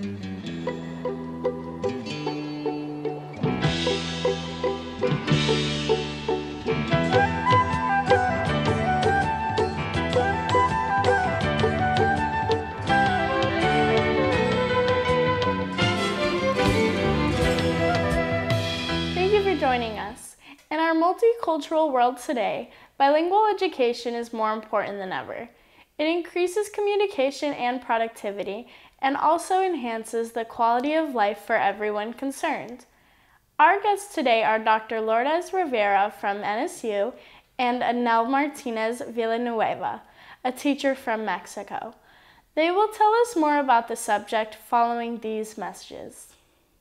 Joining us. In our multicultural world today, bilingual education is more important than ever. It increases communication and productivity and also enhances the quality of life for everyone concerned. Our guests today are Dr. Lourdes Rovira from NSU and Anel Martinez Villanueva, a teacher from Mexico. They will tell us more about the subject following these messages.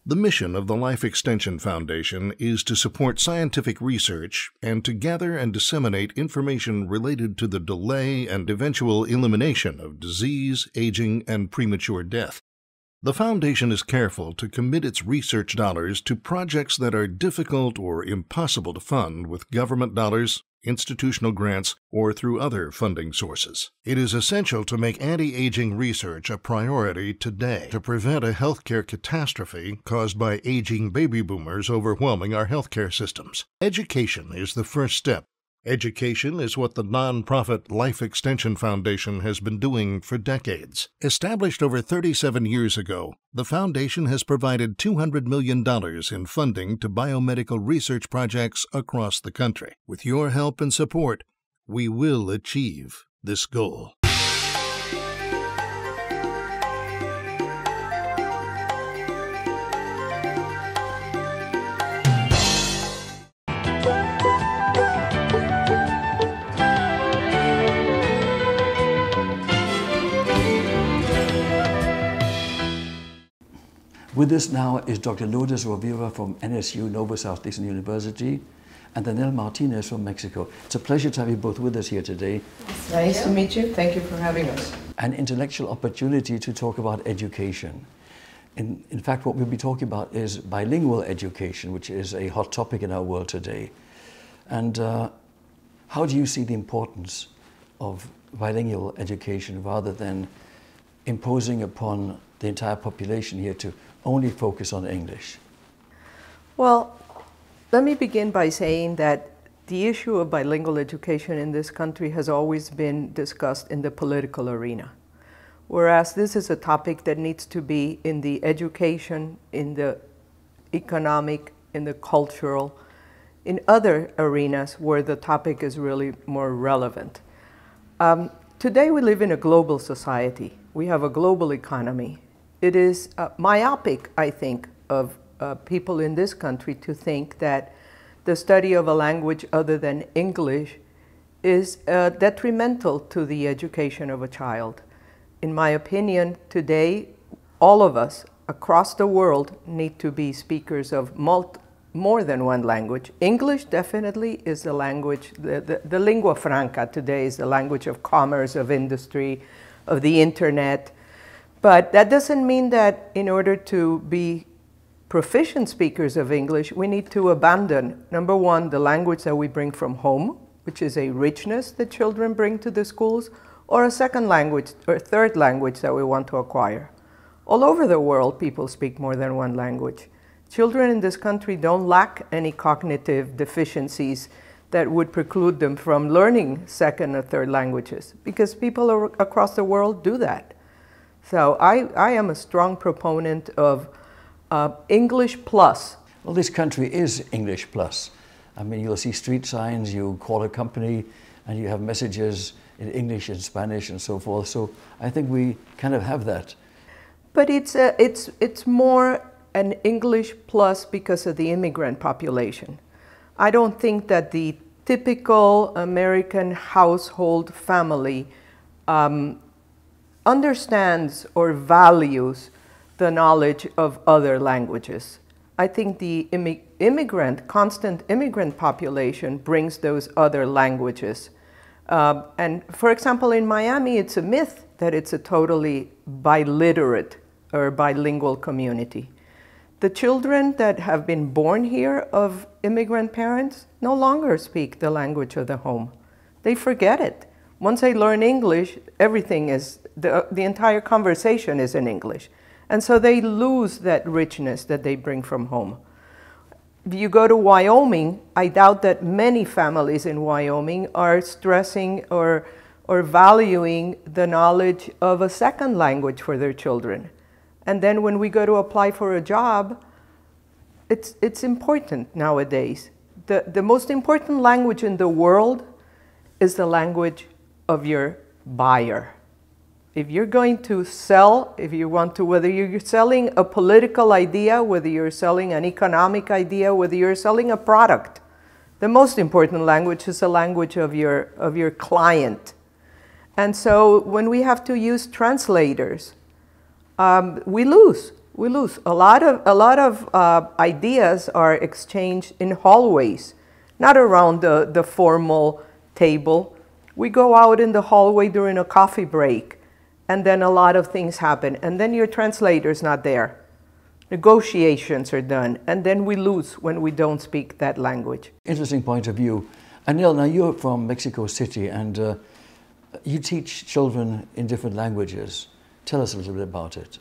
The mission of the Life Extension Foundation is to support scientific research and to gather and disseminate information related to the delay and eventual elimination of disease, aging, and premature death. The foundation is careful to commit its research dollars to projects that are difficult or impossible to fund with government dollars, institutional grants, or through other funding sources. It is essential to make anti-aging research a priority today to prevent a healthcare catastrophe caused by aging baby boomers overwhelming our healthcare systems. Education is the first step. Education is what the nonprofit Life Extension Foundation has been doing for decades. Established over 37 years ago, the foundation has provided $200 million in funding to biomedical research projects across the country. With your help and support, we will achieve this goal. With us now is Dr. Lourdes Rovira from NSU, Nova Southeastern University, and Anel Martinez from Mexico. It's a pleasure to have you both with us here today. It's nice to meet you. Thank you for having us. An intellectual opportunity to talk about education. In fact, what we'll be talking about is bilingual education, which is a hot topic in our world today. And how do you see the importance of bilingual education rather than imposing upon the entire population here to only focus on English? Well, let me begin by saying that the issue of bilingual education in this country has always been discussed in the political arena, whereas this is a topic that needs to be in the education, in the economic, in the cultural, in other arenas where the topic is really more relevant. Today we live in a global society. We have a global economy. It is myopic, I think, of people in this country to think that the study of a language other than English is detrimental to the education of a child. In my opinion, today, all of us across the world need to be speakers of more than one language. English definitely is the language, the lingua franca today is the language of commerce, of industry, of the internet. But that doesn't mean that in order to be proficient speakers of English, we need to abandon, number one, the language that we bring from home, which is a richness that children bring to the schools, or a second language or third language that we want to acquire. All over the world, people speak more than one language. Children in this country don't lack any cognitive deficiencies that would preclude them from learning second or third languages, because people across the world do that. So I am a strong proponent of English plus. Well, this country is English plus. I mean, you'll see street signs, you call a company, and you have messages in English and Spanish and so forth. So I think we kind of have that. But it's more an English plus because of the immigrant population. I don't think that the typical American household family understands or values the knowledge of other languages. I think the constant immigrant population brings those other languages. And for example, in Miami, it's a myth that it's a totally biliterate or bilingual community. The children that have been born here of immigrant parents no longer speak the language of the home. They forget it. Once they learn English, everything is, the entire conversation is in English. And so they lose that richness that they bring from home. If you go to Wyoming, I doubt that many families in Wyoming are stressing or valuing the knowledge of a second language for their children. And then when we go to apply for a job, it's important nowadays. The most important language in the world is the language of your buyer. If you're going to sell, if you want to, whether you're selling a political idea, whether you're selling an economic idea, whether you're selling a product, the most important language is the language of your client. And so when we have to use translators, we lose. We lose. A lot of ideas are exchanged in hallways, not around the formal table. We go out in the hallway during a coffee break, and then a lot of things happen, and then your translator's not there. Negotiations are done, and then we lose when we don't speak that language. Interesting point of view. Anel, now you're from Mexico City, and you teach children in different languages. Tell us a little bit about it.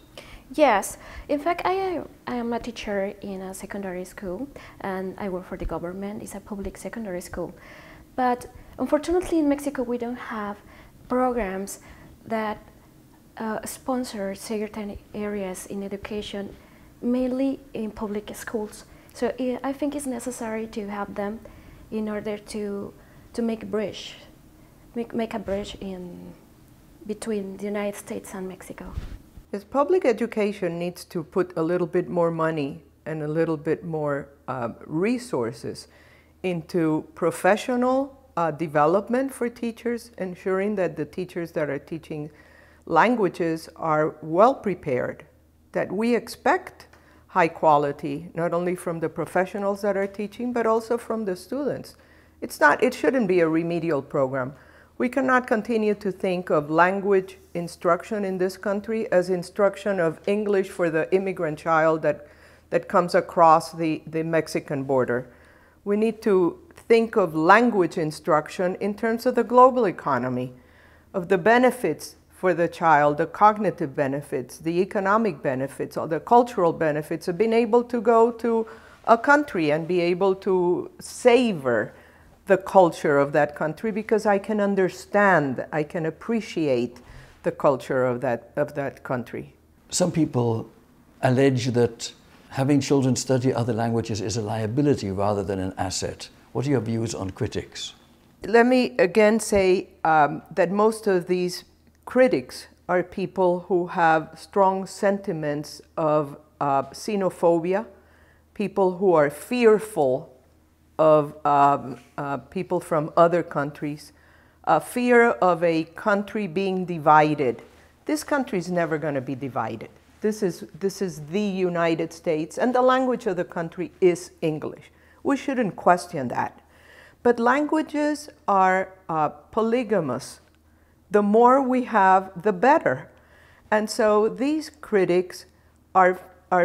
Yes, in fact, I am a teacher in a secondary school, and I work for the government. It's a public secondary school. But unfortunately in Mexico we don't have programs that sponsor certain areas in education, mainly in public schools. So I think it's necessary to have them in order to make a bridge, make a bridge between the United States and Mexico. Yes, public education needs to put a little bit more money and a little bit more resources into professional development for teachers, ensuring that the teachers that are teaching languages are well prepared, that we expect high quality, not only from the professionals that are teaching, but also from the students. It shouldn't be a remedial program. We cannot continue to think of language instruction in this country as instruction of English for the immigrant child that comes across the Mexican border. We need to think of language instruction in terms of the global economy, of the benefits for the child, the cognitive benefits, the economic benefits, or the cultural benefits of being able to go to a country and be able to savor the culture of that country, because I can understand, I can appreciate the culture of that country. Some people allege that having children study other languages is a liability rather than an asset. What are your views on critics? Let me again say that most of these critics are people who have strong sentiments of xenophobia, people who are fearful of people from other countries, fear of a country being divided. This country is never going to be divided. This is the United States, and the language of the country is English. We shouldn't question that. But languages are polygamous. The more we have, the better. And so these critics are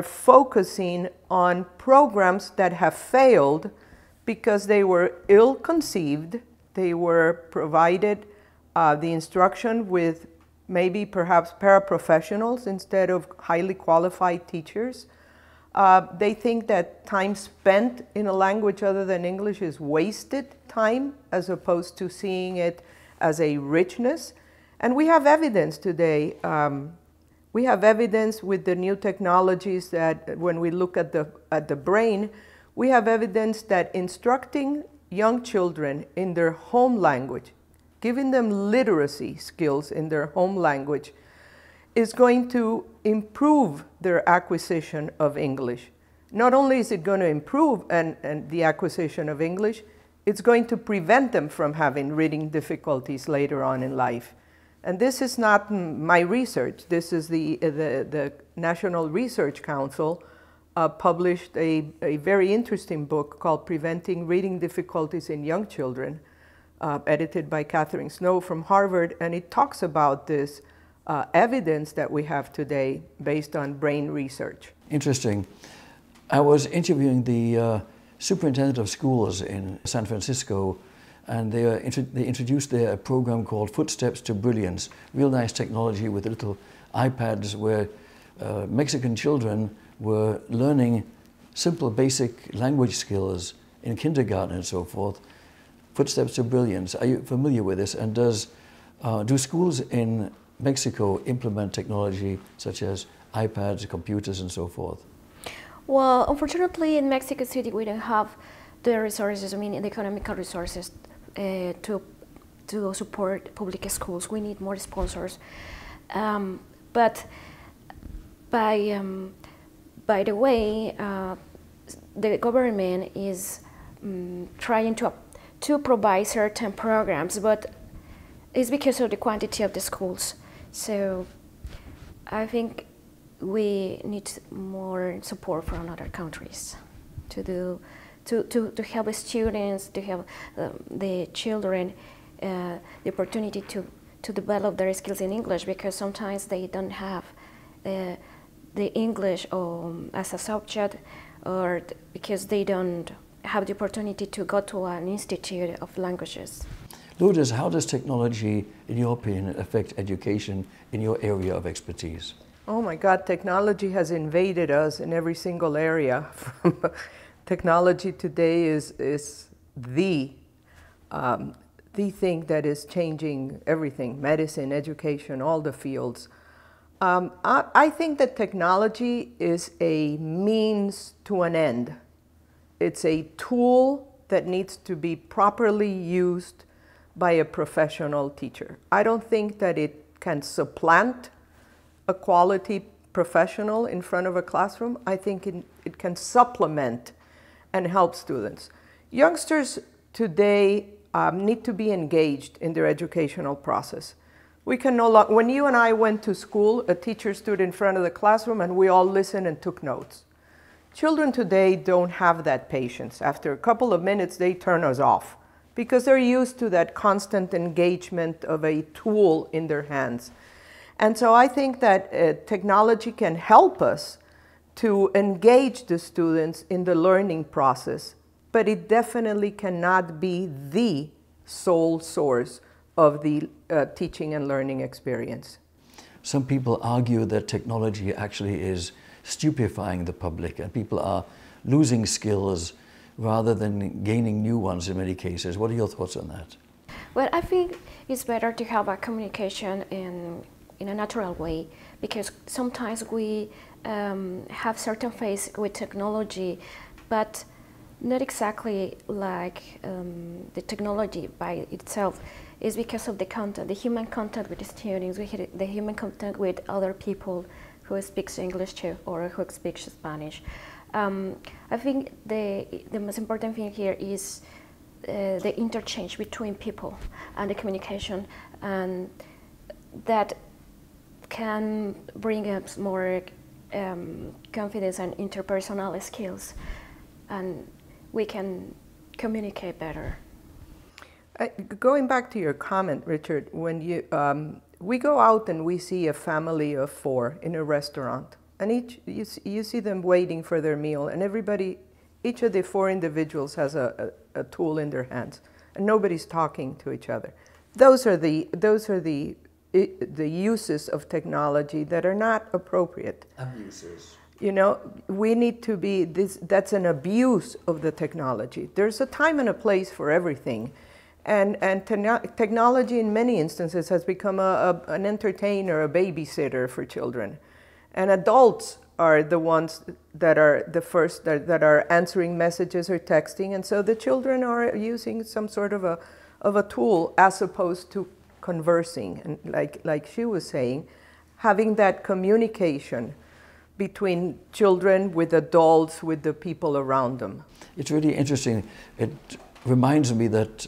focusing on programs that have failed because they were ill-conceived. They were provided the instruction with maybe perhaps paraprofessionals instead of highly qualified teachers. They think that time spent in a language other than English is wasted time, as opposed to seeing it as a richness. And we have evidence today. We have evidence with the new technologies that when we look at the brain, we have evidence that instructing young children in their home language, giving them literacy skills in their home language, is going to improve their acquisition of English. Not only is it going to improve and the acquisition of English, it's going to prevent them from having reading difficulties later on in life. And this is not my research. This is the National Research Council published a very interesting book called Preventing Reading Difficulties in Young Children, edited by Catherine Snow from Harvard, and it talks about this evidence that we have today based on brain research. Interesting. I was interviewing the superintendent of schools in San Francisco, and they introduced there a program called Footsteps to Brilliance, real nice technology with little iPads where Mexican children were learning simple basic language skills in kindergarten and so forth. Footsteps to Brilliance. Are you familiar with this? And do schools in Mexico implement technology such as iPads, computers, and so forth? Well, unfortunately, in Mexico City, we don't have the resources, I mean, the economical resources to support public schools. We need more sponsors. But by the way, the government is trying to provide certain programs, but it's because of the quantity of the schools. So I think we need more support from other countries to help the students, to help the children the opportunity to develop their skills in English, because sometimes they don't have the English as a subject, or because they don't have the opportunity to go to an institute of languages. Lourdes, how does technology, in your opinion, affect education in your area of expertise? Oh my God, technology has invaded us in every single area. Technology today is the thing that is changing everything, medicine, education, all the fields. I think that technology is a means to an end. It's a tool that needs to be properly used by a professional teacher. I don't think that it can supplant a quality professional in front of a classroom. I think it can supplement and help students. Youngsters today need to be engaged in their educational process. We can no longer, when you and I went to school, a teacher stood in front of the classroom and we all listened and took notes. Children today don't have that patience. After a couple of minutes, they turn us off because they're used to that constant engagement of a tool in their hands. And so I think that technology can help us to engage the students in the learning process, but it definitely cannot be the sole source of the teaching and learning experience. Some people argue that technology actually is stupefying the public and people are losing skills rather than gaining new ones in many cases. What are your thoughts on that? Well, I think it's better to have a communication in a natural way, because sometimes we have certain phase with technology, but not exactly like the technology by itself. Is because of the content, the human contact with the students, the human contact with other people who speaks English too, or who speaks Spanish. I think the most important thing here is the interchange between people and the communication, and that can bring us more confidence and interpersonal skills, and we can communicate better. Going back to your comment, Richard, when we go out and we see a family of 4 in a restaurant, and you see them waiting for their meal, and each of the 4 individuals has a tool in their hands, and nobody's talking to each other. Those are the uses of technology that are not appropriate. Abuses. You know, we need to be that's an abuse of the technology. There's a time and a place for everything. And technology in many instances has become an entertainer, a babysitter for children. And adults are the ones that are the first that are answering messages or texting. And so the children are using some sort of a tool as opposed to conversing. And like she was saying, having that communication between children with adults, with the people around them. It's really interesting. It reminds me that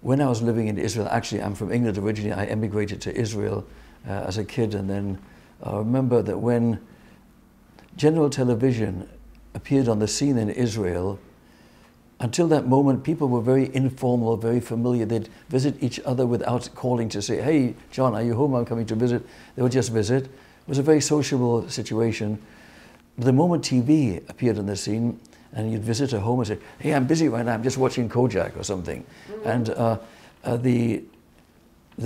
when I was living in Israel, actually I'm from England originally, I emigrated to Israel as a kid, and then I remember that when general television appeared on the scene in Israel, until that moment people were very informal, very familiar. They'd visit each other without calling to say, "Hey John, are you home? I'm coming to visit." They would just visit. It was a very sociable situation. The moment TV appeared on the scene, and you'd visit a home and say, "Hey, I'm busy right now, I'm just watching Kojak or something." And the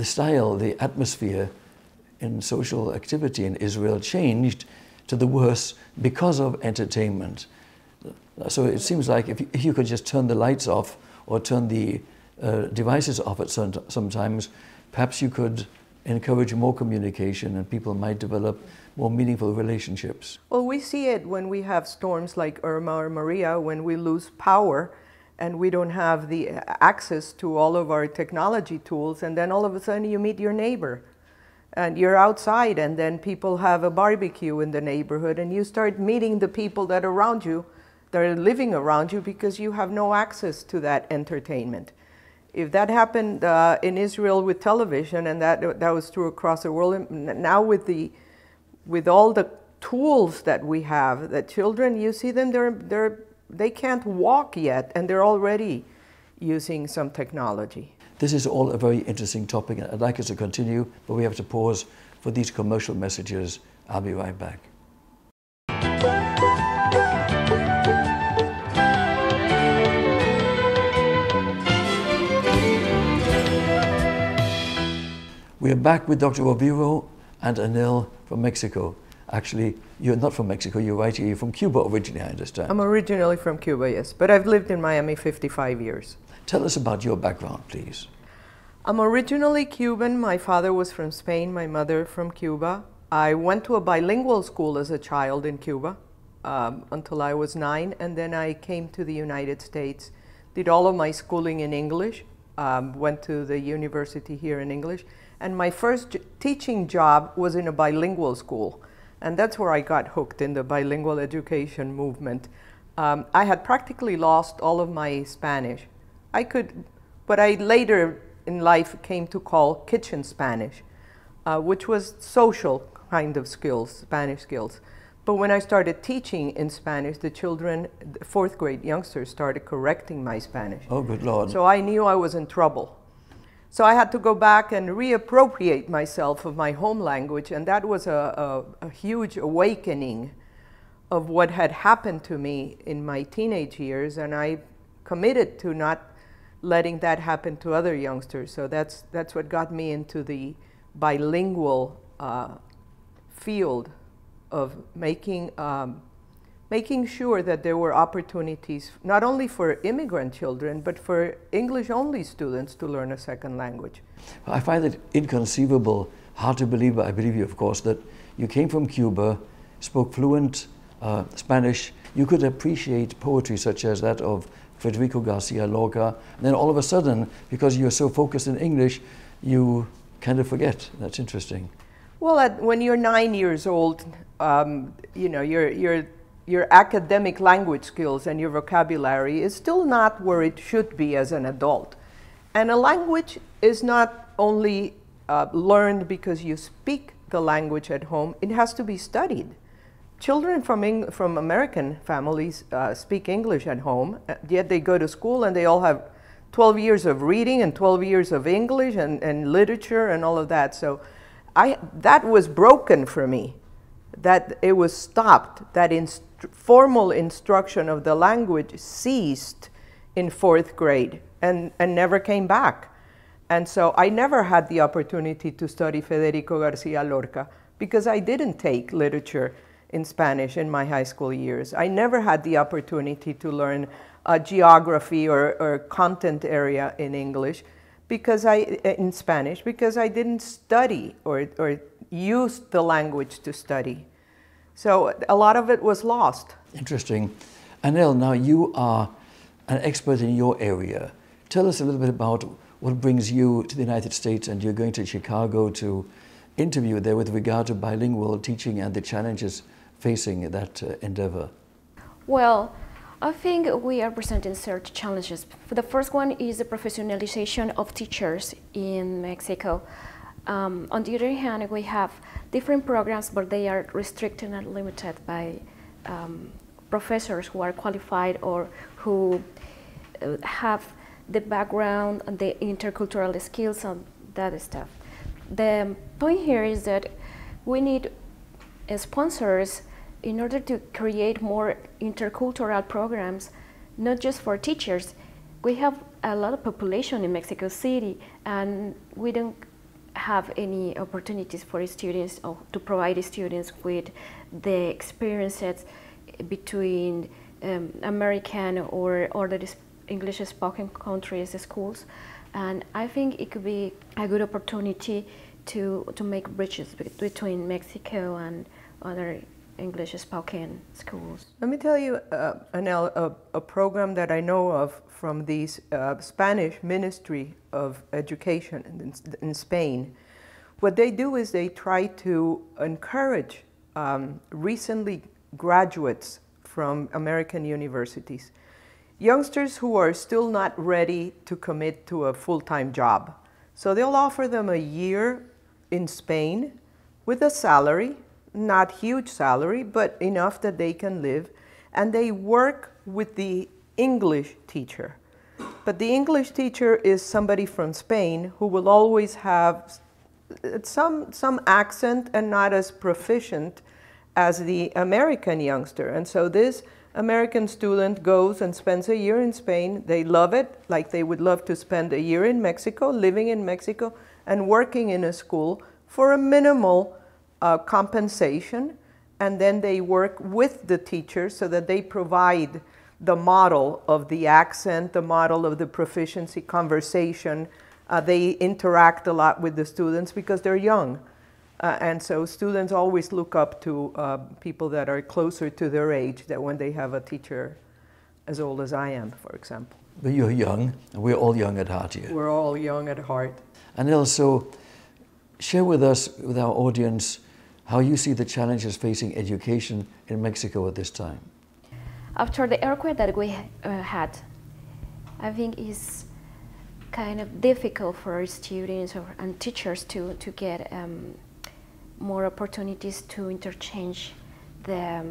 style, the atmosphere in social activity in Israel changed to the worse because of entertainment. So it seems like if you could just turn the lights off or turn the devices off at sometimes, perhaps you could encourage more communication and people might develop more meaningful relationships. Well, we see it when we have storms like Irma or Maria, when we lose power and we don't have the access to all of our technology tools, and then all of a sudden you meet your neighbor and you're outside, and then people have a barbecue in the neighborhood and you start meeting the people that are around you, that are living around you, because you have no access to that entertainment. If that happened in Israel with television, and that was true across the world, now with all the tools that we have, that children, you see them, they can't walk yet, and they're already using some technology. This is all a very interesting topic. I'd like us to continue, but we have to pause for these commercial messages. I'll be right back. We are back with Dr. Rovira and Anel from Mexico. Actually, you're not from Mexico, you're right here. You're from Cuba originally, I understand. I'm originally from Cuba, yes, but I've lived in Miami 55 years. Tell us about your background, please. I'm originally Cuban. My father was from Spain, my mother from Cuba. I went to a bilingual school as a child in Cuba until I was 9, and then I came to the United States, did all of my schooling in English, went to the university here in English, and my first teaching job was in a bilingual school. And that's where I got hooked in the bilingual education movement. I had practically lost all of my Spanish. But I later in life came to call kitchen Spanish, which was social kind of skills, Spanish skills. But when I started teaching in Spanish, the children, the 4th grade youngsters, started correcting my Spanish. Oh, good Lord. So I knew I was in trouble. So I had to go back and reappropriate myself of my home language, and that was a huge awakening of what had happened to me in my teenage years, and I committed to not letting that happen to other youngsters. So that's what got me into the bilingual field of making sure that there were opportunities not only for immigrant children, but for English-only students to learn a second language. I find it inconceivable, hard to believe, but I believe you, of course, that you came from Cuba, spoke fluent Spanish. You could appreciate poetry such as that of Federico Garcia Lorca, and then all of a sudden, because you're so focused in English, you kind of forget. That's interesting. Well, when you're 9 years old, you know, your academic language skills and your vocabulary is still not where it should be as an adult. And a language is not only learned because you speak the language at home, it has to be studied. Children from American families speak English at home, yet they go to school and they all have 12 years of reading and 12 years of English and literature and all of that. So that was broken for me, that it was stopped, that formal instruction of the language ceased in 4th grade and never came back. And so I never had the opportunity to study Federico Garcia Lorca because I didn't take literature in Spanish in my high school years. I never had the opportunity to learn geography or content area in English in Spanish because I didn't study or use the language to study. So a lot of it was lost. Interesting. Anel, now you are an expert in your area. Tell us a little bit about what brings you to the United States, and you're going to Chicago to interview there with regard to bilingual teaching and the challenges facing that endeavor. Well, I think we are presenting certain challenges. The first one is the professionalization of teachers in Mexico. On the other hand, we have different programs, but they are restricted and limited by professors who are qualified or who have the background and the intercultural skills and that stuff. The point here is that we need sponsors in order to create more intercultural programs, not just for teachers. We have a lot of population in Mexico City, and we don't have any opportunities for students or to provide students with the experiences between American or other English-spoken countries, schools, and I think it could be a good opportunity to make bridges between Mexico and other English-spoken schools. Let me tell you, Anel, a program that I know of from the Spanish Ministry of Education in Spain. What they do is they try to encourage recently graduates from American universities, youngsters who are still not ready to commit to a full-time job. So they'll offer them a year in Spain with a salary, not huge salary, but enough that they can live, and they work with the English teacher. But the English teacher is somebody from Spain who will always have some accent and not as proficient as the American youngster. And so this American student goes and spends a year in Spain. They love it, like they would love to spend a year in Mexico, living in Mexico, and working in a school for a minimal compensation. And then they work with the teacher so that they provide the model of the accent, the model of the proficiency conversation. They interact a lot with the students because they're young. And so students always look up to people that are closer to their age than when they have a teacher as old as I am, for example. But you're young, and we're all young at heart here. We're all young at heart. And also, share with us, with our audience, how you see the challenges facing education in Mexico at this time. After the earthquake that we had, I think it's kind of difficult for students and teachers to get more opportunities to interchange the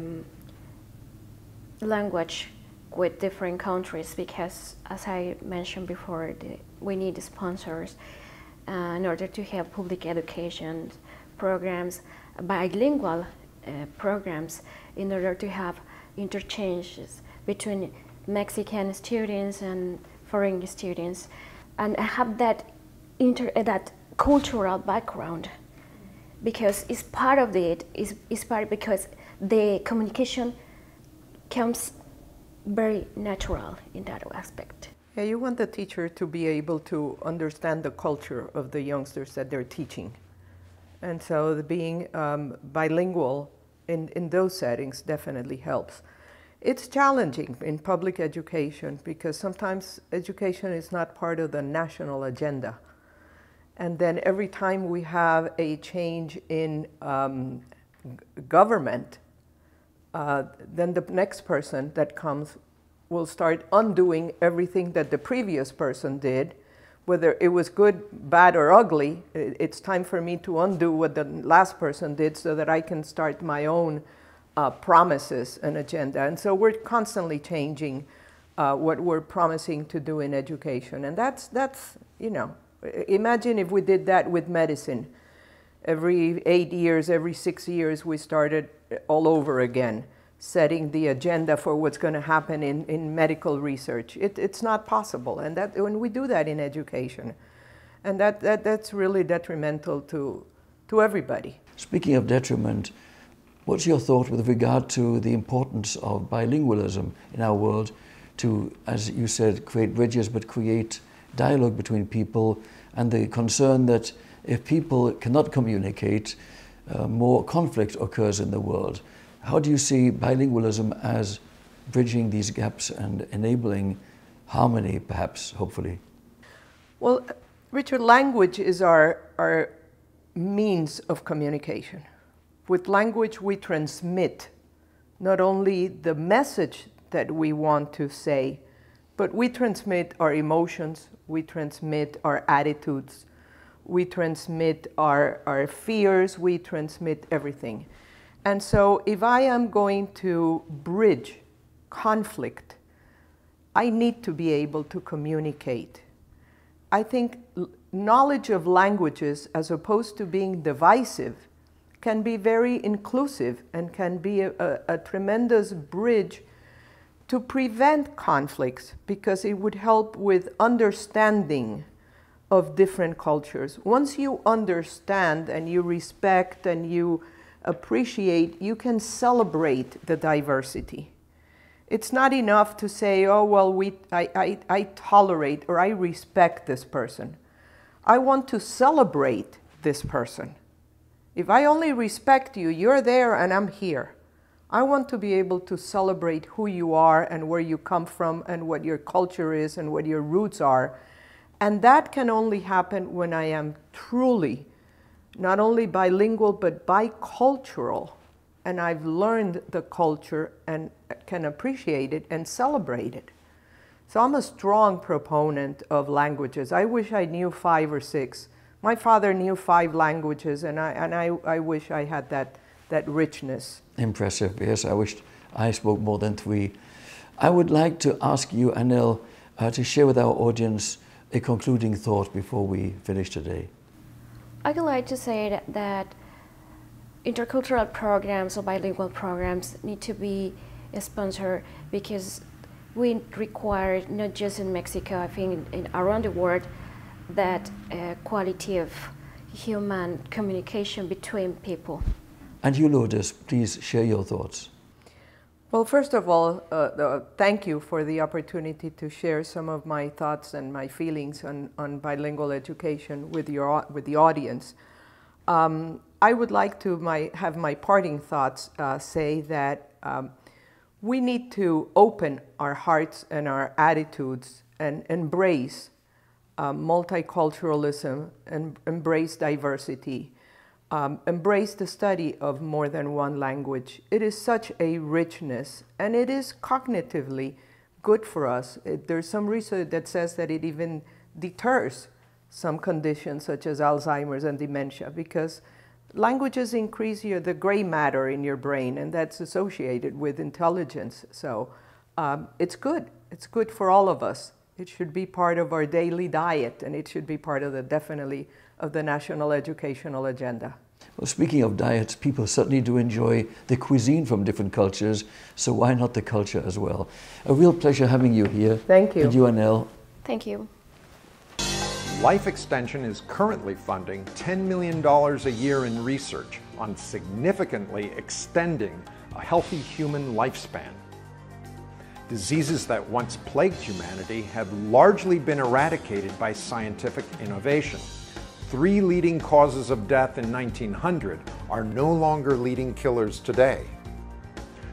language with different countries, because, as I mentioned before, we need sponsors in order to have public education programs, bilingual programs, in order to have interchanges between Mexican students and foreign students, and have that cultural background, because it's part of it. It's part because the communication comes very natural in that aspect. Yeah, you want the teacher to be able to understand the culture of the youngsters that they're teaching. And so being bilingual in those settings definitely helps. It's challenging in public education because sometimes education is not part of the national agenda. And then every time we have a change in government, then the next person that comes will start undoing everything that the previous person did. Whether it was good, bad, or ugly, it's time for me to undo what the last person did so that I can start my own promises and agenda. And so we're constantly changing what we're promising to do in education. And that's, you know, imagine if we did that with medicine. Every 8 years, every 6 years, we started all over again, setting the agenda for what's going to happen in medical research. It's not possible, and that when we do that in education, and that's really detrimental to everybody. Speaking of detriment, what's your thought with regard to the importance of bilingualism in our world to, as you said, create bridges, but create dialogue between people, and the concern that if people cannot communicate, more conflict occurs in the world? How do you see bilingualism as bridging these gaps and enabling harmony, perhaps, hopefully? Well, Richard, language is our means of communication. With language, we transmit not only the message that we want to say, but we transmit our emotions, we transmit our attitudes, we transmit our fears, we transmit everything. And so if I am going to bridge conflict, I need to be able to communicate. I think knowledge of languages, as opposed to being divisive, can be very inclusive and can be a tremendous bridge to prevent conflicts, because it would help with understanding of different cultures. Once you understand and you respect and you appreciate, you can celebrate the diversity. It's not enough to say, oh, well, I tolerate or I respect this person. I want to celebrate this person. If I only respect you, you're there and I'm here. I want to be able to celebrate who you are and where you come from and what your culture is and what your roots are. And that can only happen when I am truly not only bilingual but bicultural. And I've learned the culture and can appreciate it and celebrate it. So I'm a strong proponent of languages. I wish I knew 5 or 6. My father knew 5 languages, and I wish I had that richness. Impressive, yes. I wished I spoke more than 3. I would like to ask you, Anel, to share with our audience a concluding thought before we finish today. I would like to say that intercultural programs or bilingual programs need to be sponsored because we require, not just in Mexico, I think around the world, that quality of human communication between people. And you, Lourdes, please share your thoughts. Well, first of all, thank you for the opportunity to share some of my thoughts and my feelings on bilingual education with the audience. I would like to have my parting thoughts say that we need to open our hearts and our attitudes and embrace multiculturalism and embrace diversity. Embrace the study of more than one language. It is such a richness, and it is cognitively good for us. There's some research that says that it even deters some conditions such as Alzheimer's and dementia, because languages increase the gray matter in your brain, and that's associated with intelligence. So it's good. It's good for all of us. It should be part of our daily diet, and it should be part of definitely of the national educational agenda. Well, speaking of diets, people certainly do enjoy the cuisine from different cultures, so why not the culture as well? A real pleasure having you here. Thank you. And you, Anel. Thank you. Life Extension is currently funding $10 million a year in research on significantly extending a healthy human lifespan. Diseases that once plagued humanity have largely been eradicated by scientific innovation. 3 leading causes of death in 1900 are no longer leading killers today.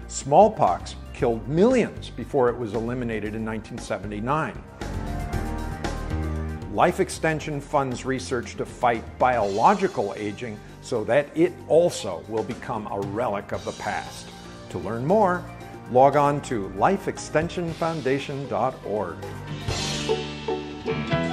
Smallpox killed millions before it was eliminated in 1979. Life Extension funds research to fight biological aging so that it also will become a relic of the past. To learn more, log on to lifeextensionfoundation.org.